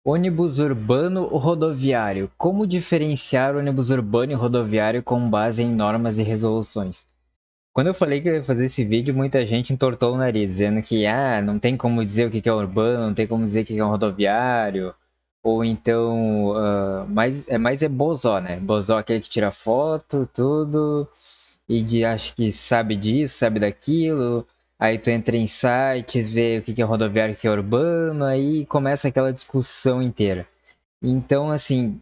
Ônibus urbano ou rodoviário? Como diferenciar ônibus urbano e rodoviário com base em normas e resoluções? Quando eu falei que eu ia fazer esse vídeo, muita gente entortou o nariz, dizendo que não tem como dizer o que é urbano, não tem como dizer o que é um rodoviário, ou então, mas é bozó, né? Bozó é aquele que tira foto, tudo, acho que sabe disso, sabe daquilo, aí tu entra em sites, vê o que é rodoviário, o que é urbano, aí começa aquela discussão inteira. Então, assim,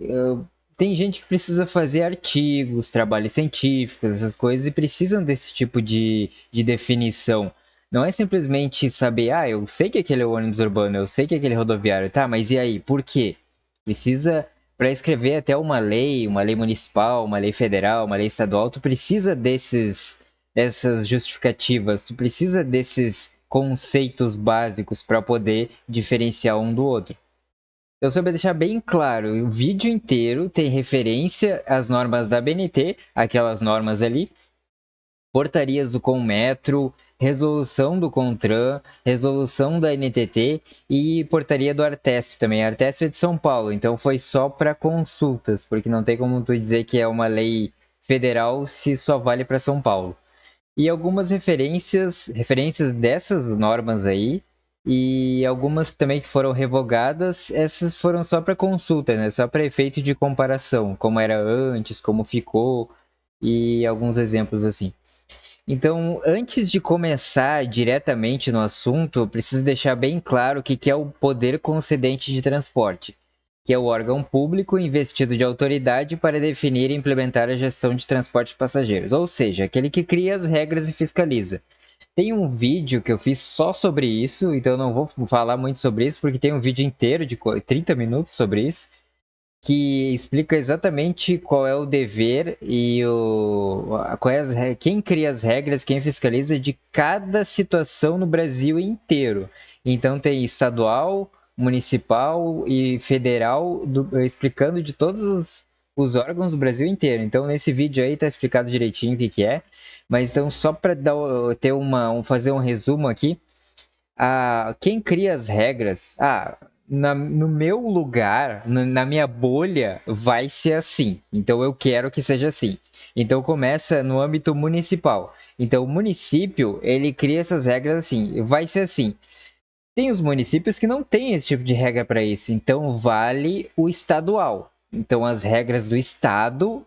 tem gente que precisa fazer artigos, trabalhos científicos, essas coisas, e precisam desse tipo de definição. Não é simplesmente saber, eu sei que aquele é o ônibus urbano, eu sei que aquele é rodoviário, tá, mas e aí, por quê? Precisa, para escrever até uma lei municipal, uma lei federal, uma lei estadual, tu precisa dessas justificativas, tu precisa desses conceitos básicos para poder diferenciar um do outro. Eu soube deixar bem claro, o vídeo inteiro tem referência às normas da BNT, aquelas normas ali, portarias do Conmetro, resolução do CONTRAN, resolução da NTT e portaria do Artesp também. A Artesp é de São Paulo, então foi só para consultas, porque não tem como tu dizer que é uma lei federal se só vale para São Paulo. E algumas referências dessas normas aí, e algumas também que foram revogadas, essas foram só para consulta, né? Só para efeito de comparação, como era antes, como ficou, e alguns exemplos assim. Então, antes de começar diretamente no assunto, eu preciso deixar bem claro o que é o poder concedente de transporte, que é o órgão público investido de autoridade para definir e implementar a gestão de transporte de passageiros, ou seja, aquele que cria as regras e fiscaliza. Tem um vídeo que eu fiz só sobre isso, então eu não vou falar muito sobre isso, porque tem um vídeo inteiro de 30 minutos sobre isso, que explica exatamente qual é o dever e quem cria as regras, quem fiscaliza de cada situação no Brasil inteiro. Então tem estadual, municipal e federal explicando de todos os órgãos do Brasil inteiro. Então nesse vídeo aí tá explicado direitinho o que é. Mas então só para fazer um resumo aqui, quem cria as regras, no meu lugar, na minha bolha, vai ser assim. Então eu quero que seja assim. Então começa no âmbito municipal. Então o município, ele cria essas regras assim, vai ser assim. Tem os municípios que não têm esse tipo de regra para isso, então vale o estadual. Então as regras do estado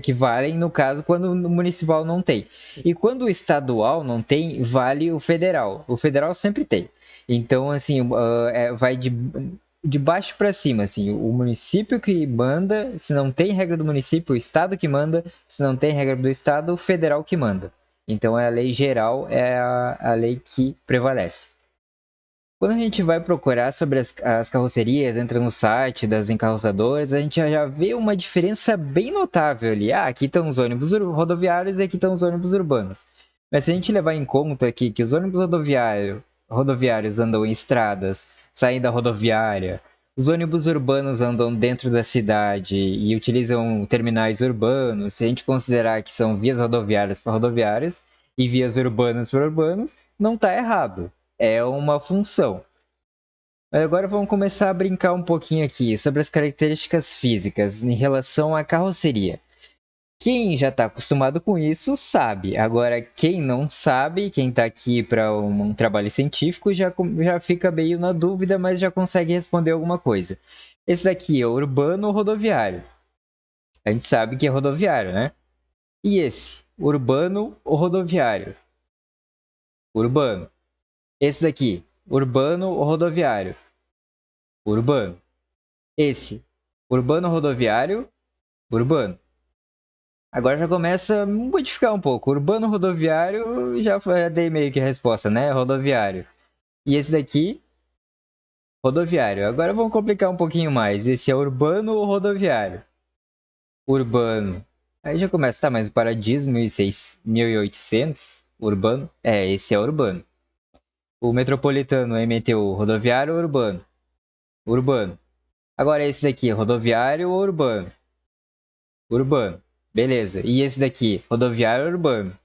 que valem no caso quando o municipal não tem. E quando o estadual não tem, vale o federal. O federal sempre tem. Então assim, vai de baixo para cima, assim, o município que manda, se não tem regra do município, o estado que manda, se não tem regra do estado, o federal que manda. Então a lei geral é a lei que prevalece. Quando a gente vai procurar sobre as carrocerias, entra no site das encarroçadoras, a gente já vê uma diferença bem notável ali. Aqui estão os ônibus rodoviários e aqui estão os ônibus urbanos. Mas se a gente levar em conta aqui que os ônibus rodoviários andam em estradas, saindo da rodoviária, os ônibus urbanos andam dentro da cidade e utilizam terminais urbanos, se a gente considerar que são vias rodoviárias para rodoviários e vias urbanas para urbanos, não está errado, é uma função. Mas agora vamos começar a brincar um pouquinho aqui sobre as características físicas em relação à carroceria. Quem já está acostumado com isso sabe. Agora, quem não sabe, quem está aqui para um trabalho científico, já fica meio na dúvida, mas já consegue responder alguma coisa. Esse daqui é urbano ou rodoviário? A gente sabe que é rodoviário, né? E esse? Urbano ou rodoviário? Urbano. Esse daqui? Urbano ou rodoviário? Urbano. Esse, urbano rodoviário, urbano. Agora já começa a modificar um pouco. Urbano rodoviário, já dei meio que a resposta, né? Rodoviário. E esse daqui, rodoviário. Agora vamos complicar um pouquinho mais. Esse é urbano ou rodoviário? Urbano. Aí já começa, tá, mas o Paradiso 1800, urbano? Esse é urbano. O Metropolitano MTU, rodoviário ou urbano? Urbano. Agora esse daqui, rodoviário ou urbano? Urbano. Beleza. E esse daqui? Rodoviário ou urbano?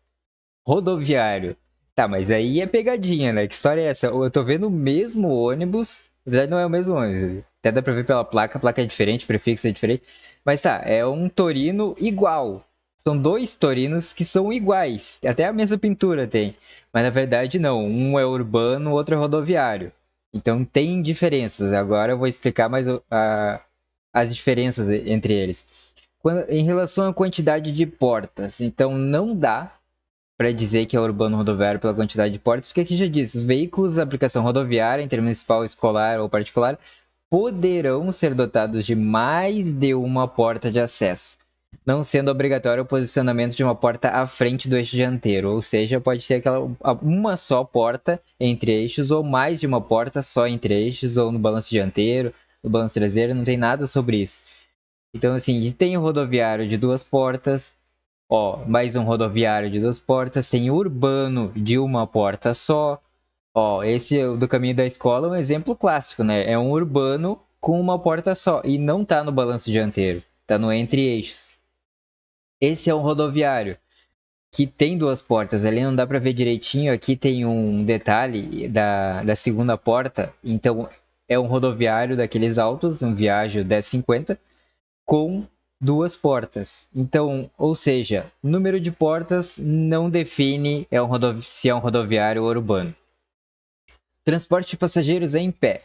Rodoviário. Tá, mas aí é pegadinha, né? Que história é essa? Eu tô vendo o mesmo ônibus Na verdade não é o mesmo ônibus. Até dá pra ver pela placa, a placa é diferente, o prefixo é diferente. Mas tá, é um Torino igual. São dois Torinos que são iguais. Até a mesma pintura tem. Mas na verdade não. Um é urbano, o outro é rodoviário. Então tem diferenças. Agora eu vou explicar mais as diferenças entre eles. Em relação à quantidade de portas, então não dá para dizer que é urbano rodoviário pela quantidade de portas, porque aqui já diz, os veículos da aplicação rodoviária, intermunicipal, escolar ou particular, poderão ser dotados de mais de uma porta de acesso, não sendo obrigatório o posicionamento de uma porta à frente do eixo dianteiro, ou seja, pode ser uma só porta entre eixos ou mais de uma porta só entre eixos ou no balanço dianteiro, no balanço traseiro, não tem nada sobre isso. Então, assim, tem o rodoviário de duas portas, ó, mais um rodoviário de duas portas, tem o urbano de uma porta só. Ó, esse do caminho da escola é um exemplo clássico, né? É um urbano com uma porta só e não tá no balanço dianteiro, tá no entre-eixos. Esse é um rodoviário que tem duas portas, ali não dá para ver direitinho, aqui tem um detalhe da segunda porta, então é um rodoviário daqueles altos, um Viaggio 1050, com duas portas. Então, ou seja, número de portas não define se é um rodoviário urbano. Transporte de passageiros em pé.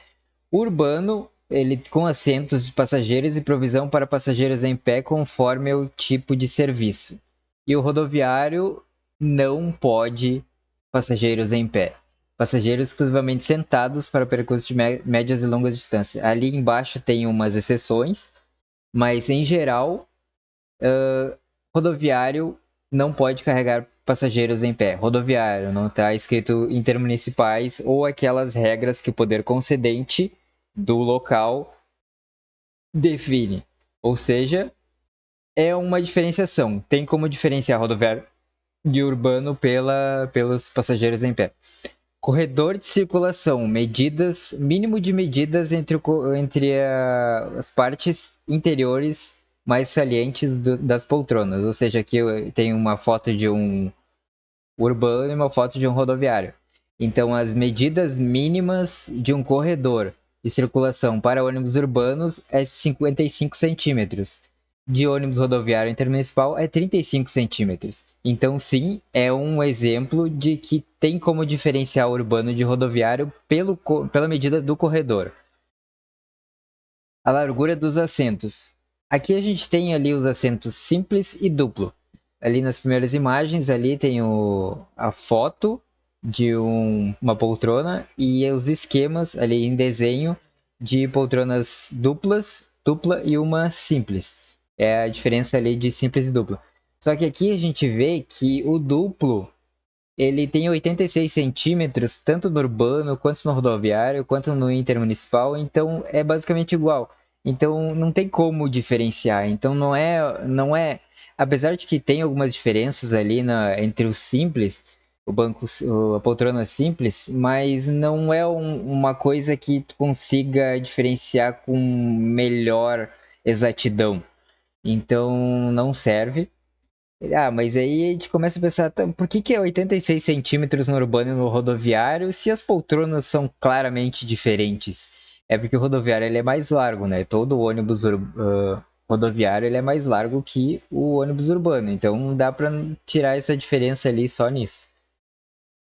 Urbano, ele com assentos de passageiros e provisão para passageiros em pé conforme o tipo de serviço. E o rodoviário não pode passageiros em pé. Passageiros exclusivamente sentados para percursos de médias e longas distâncias. Ali embaixo tem umas exceções, mas em geral rodoviário não pode carregar passageiros em pé. Rodoviário, não está escrito intermunicipais ou aquelas regras que o poder concedente do local define. Ou seja, é uma diferenciação. Tem como diferenciar rodoviário de urbano pelos passageiros em pé. Corredor de circulação, medidas, mínimo de medidas entre as partes interiores mais salientes das poltronas. Ou seja, aqui tem uma foto de um urbano e uma foto de um rodoviário. Então, as medidas mínimas de um corredor de circulação para ônibus urbanos é 55 centímetros. De ônibus rodoviário intermunicipal é 35 centímetros. Então, sim, é um exemplo de que tem como diferenciar o urbano de rodoviário pela medida do corredor. A largura dos assentos. Aqui a gente tem ali os assentos simples e duplo. Ali nas primeiras imagens, ali tem a foto de uma poltrona e os esquemas ali em desenho de poltronas dupla e uma simples. É a diferença ali de simples e dupla. Só que aqui a gente vê que o duplo ele tem 86 centímetros, tanto no urbano, quanto no rodoviário, quanto no intermunicipal, então é basicamente igual. Então não tem como diferenciar. Então não é, apesar de que tem algumas diferenças ali entre os simples, a poltrona simples, mas não é uma coisa que tu consiga diferenciar com melhor exatidão. Então não serve. Ah, mas aí a gente começa a pensar, tá, por que é 86 centímetros no urbano e no rodoviário se as poltronas são claramente diferentes? É porque o rodoviário ele é mais largo, né? Todo ônibus rodoviário ele é mais largo que o ônibus urbano, então dá para tirar essa diferença ali só nisso.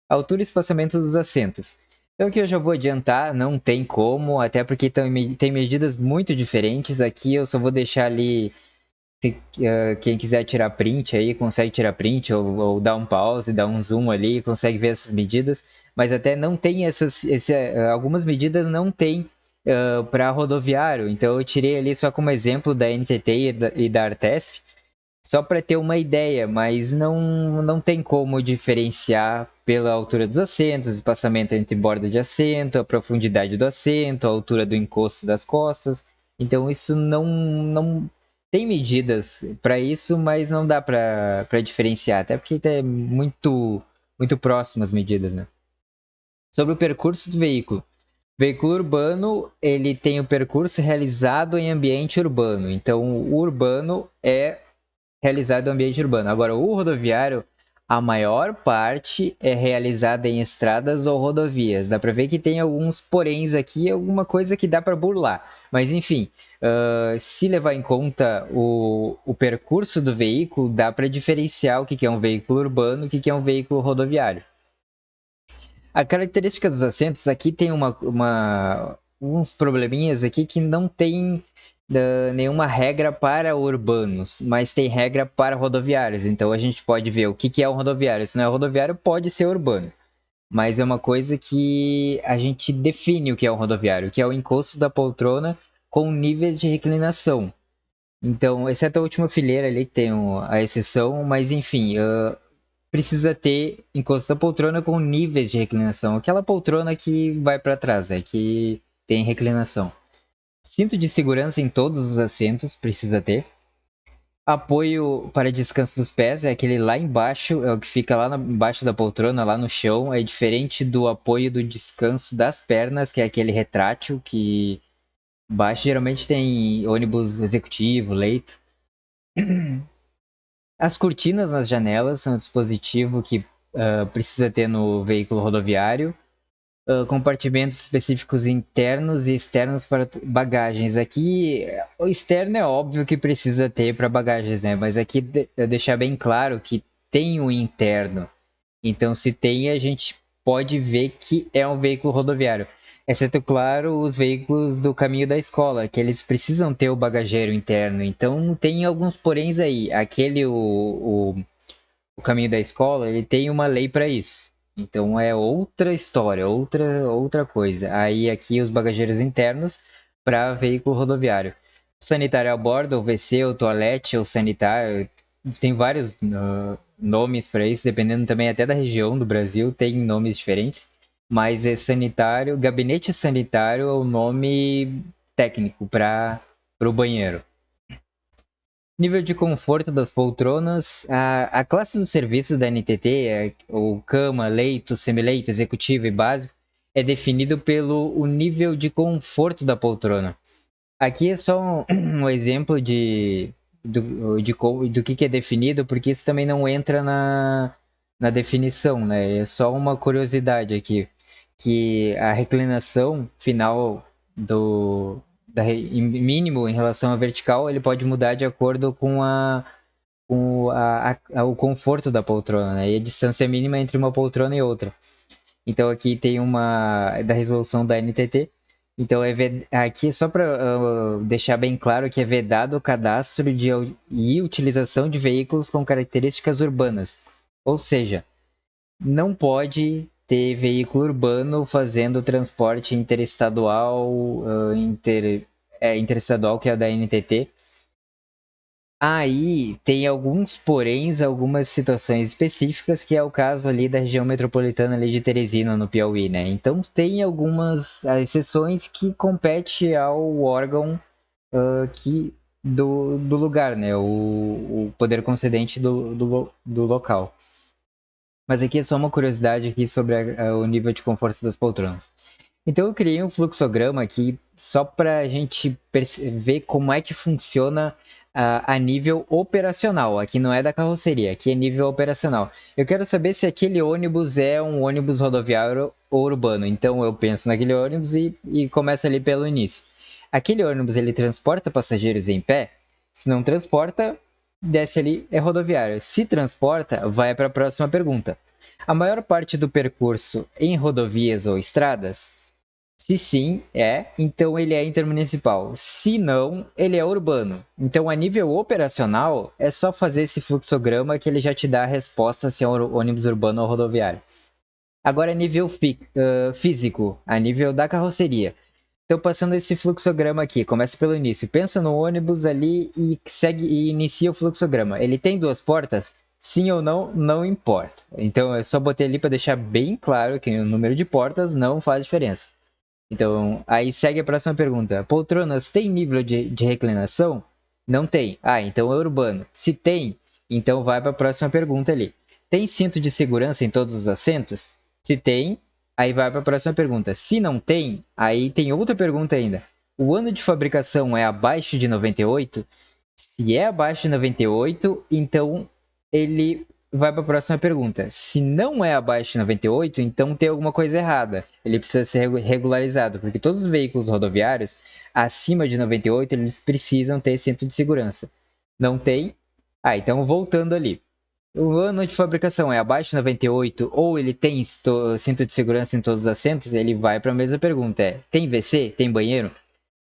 Altura e espaçamento dos assentos. Então aqui eu já vou adiantar, não tem como, até porque tem medidas muito diferentes. Aqui eu só vou deixar ali quem quiser tirar print aí, consegue tirar print ou dar um pause, dar um zoom ali, consegue ver essas medidas, mas até não tem algumas medidas não tem para rodoviário, então eu tirei ali só como exemplo da NTT e da Artesp, só para ter uma ideia, mas não tem como diferenciar pela altura dos assentos, espaçamento entre borda de assento, a profundidade do assento, a altura do encosto das costas. Então isso não tem medidas para isso, mas não dá para diferenciar, até porque é muito próximo as medidas, né? Sobre o percurso do veículo. Veículo urbano, ele tem o percurso realizado em ambiente urbano. Então, o urbano é realizado no ambiente urbano. Agora, o rodoviário, A maior parte é realizada em estradas ou rodovias. Dá para ver que tem alguns poréns aqui, alguma coisa que dá para burlar. Mas enfim, se levar em conta o percurso do veículo, dá para diferenciar o que é um veículo urbano e o que é um veículo rodoviário. A característica dos assentos aqui tem uns probleminhas aqui que não tem nenhuma regra para urbanos, mas tem regra para rodoviários. Então a gente pode ver o que é um rodoviário. Se não é rodoviário, pode ser urbano. Mas é uma coisa que a gente define o que é um rodoviário, que é o encosto da poltrona com níveis de reclinação. Então, exceto a última fileira ali que tem a exceção, mas enfim, precisa ter encosto da poltrona com níveis de reclinação. Aquela poltrona que vai para trás, que tem reclinação. Cinto de segurança em todos os assentos precisa ter. Apoio para descanso dos pés é aquele lá embaixo, é o que fica lá embaixo da poltrona, lá no chão. É diferente do apoio do descanso das pernas, que é aquele retrátil que embaixo geralmente tem ônibus executivo, leito. As cortinas nas janelas são um dispositivo que precisa ter no veículo rodoviário. Compartimentos específicos internos e externos para bagagens. Aqui, o externo é óbvio que precisa ter para bagagens, né? Mas aqui deixar bem claro que tem o interno. Então, se tem, a gente pode ver que é um veículo rodoviário. Exceto, claro, os veículos do caminho da escola, que eles precisam ter o bagageiro interno. Então, tem alguns poréns aí. O caminho da escola, ele tem uma lei para isso. Então é outra história, outra coisa. Aí aqui os bagageiros internos para veículo rodoviário. Sanitário a bordo, ou WC, ou toalete, ou sanitário. Tem vários nomes para isso, dependendo também até da região do Brasil, tem nomes diferentes. Mas é sanitário, gabinete sanitário é o nome técnico para o banheiro. Nível de conforto das poltronas. A classe dos serviços da NTT, o cama, leito, semileito, executivo e básico, é definido pelo o nível de conforto da poltrona. Aqui é só um exemplo do que é definido, porque isso também não entra na definição, né? É só uma curiosidade aqui, que a reclinação final mínimo em relação à vertical, ele pode mudar de acordo com o conforto da poltrona, né? E a distância mínima entre uma poltrona e outra. Então aqui tem uma da resolução da NTT. Então aqui só para deixar bem claro que é vedado o cadastro e utilização de veículos com características urbanas. Ou seja, não pode ter veículo urbano fazendo transporte interestadual, interestadual que é o da NTT. Aí tem alguns poréns, algumas situações específicas, que é o caso ali da região metropolitana ali de Teresina, no Piauí, né? Então tem algumas exceções que compete ao órgão do lugar, né? O poder concedente do local. Mas aqui é só uma curiosidade aqui sobre o nível de conforto das poltronas. Então eu criei um fluxograma aqui só para a gente ver como é que funciona a nível operacional. Aqui não é da carroceria, aqui é nível operacional. Eu quero saber se aquele ônibus é um ônibus rodoviário ou urbano. Então eu penso naquele ônibus e começo ali pelo início. Aquele ônibus ele transporta passageiros em pé? Se não transporta, desce ali, é rodoviário. Se transporta, vai para a próxima pergunta. A maior parte do percurso em rodovias ou estradas? Se sim, então ele é intermunicipal. Se não, ele é urbano. Então, a nível operacional, é só fazer esse fluxograma que ele já te dá a resposta se é um ônibus urbano ou rodoviário. Agora, a nível físico, a nível da carroceria. Então, passando esse fluxograma aqui, começa pelo início. Pensa no ônibus ali e segue e inicia o fluxograma. Ele tem duas portas? Sim ou não, não importa. Então, eu só botei ali para deixar bem claro que o número de portas não faz diferença. Então, aí segue a próxima pergunta. Poltronas têm nível de reclinação? Não tem. Ah, então é urbano. Se tem, então vai para a próxima pergunta ali. Tem cinto de segurança em todos os assentos? Se tem, aí vai para a próxima pergunta. Se não tem, aí tem outra pergunta ainda. O ano de fabricação é abaixo de 98? Se é abaixo de 98, então ele vai para a próxima pergunta. Se não é abaixo de 98, então tem alguma coisa errada. Ele precisa ser regularizado, porque todos os veículos rodoviários acima de 98, eles precisam ter cinto de segurança. Não tem? Ah, então voltando ali. O ano de fabricação é abaixo de 98 ou ele tem cinto de segurança em todos os assentos, ele vai para a mesma pergunta. Tem WC? Tem banheiro?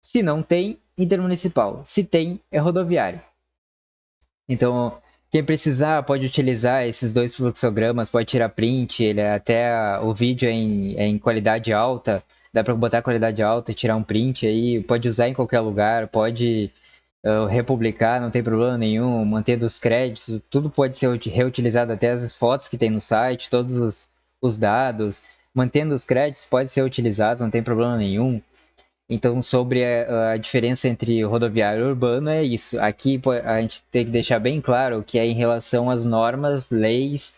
Se não tem, intermunicipal. Se tem, é rodoviário. Então, quem precisar pode utilizar esses dois fluxogramas, pode tirar print, até o vídeo é em qualidade alta, dá para botar qualidade alta e tirar um print aí, pode usar em qualquer lugar, pode republicar, não tem problema nenhum, mantendo os créditos, tudo pode ser reutilizado, até as fotos que tem no site, todos os dados, mantendo os créditos pode ser utilizado, não tem problema nenhum. Então, sobre a diferença entre rodoviário e urbano é isso. Aqui a gente tem que deixar bem claro que é em relação às normas, leis,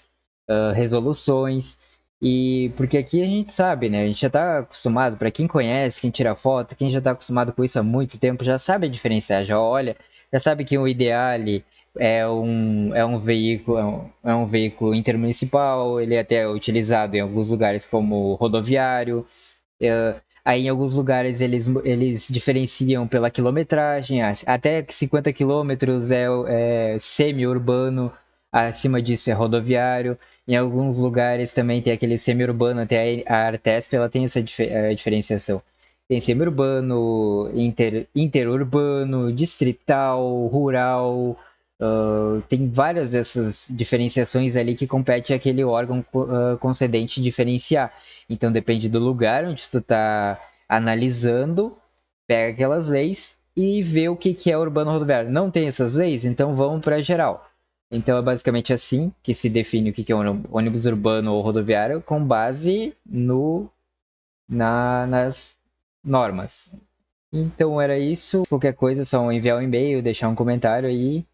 resoluções, e porque aqui a gente sabe, né? A gente já está acostumado, para quem conhece, quem tira foto, quem já está acostumado com isso há muito tempo, já sabe diferenciar, já olha, já sabe que o Ideale é um veículo, é um veículo intermunicipal, ele é até utilizado em alguns lugares como rodoviário. Aí em alguns lugares eles diferenciam pela quilometragem, até 50 quilômetros é semi-urbano, acima disso é rodoviário. Em alguns lugares também tem aquele semi-urbano, até a Artesp ela tem essa diferenciação. Tem semi-urbano, interurbano, distrital, rural, tem várias dessas diferenciações ali que compete aquele órgão concedente diferenciar. Então depende do lugar onde tu tá analisando, pega aquelas leis e vê o que é urbano rodoviário. Não tem essas leis? Então vamos para geral. Então é basicamente assim que se define o que é ônibus urbano ou rodoviário com base nas normas. Então era isso. Qualquer coisa, é só enviar um e-mail, deixar um comentário aí.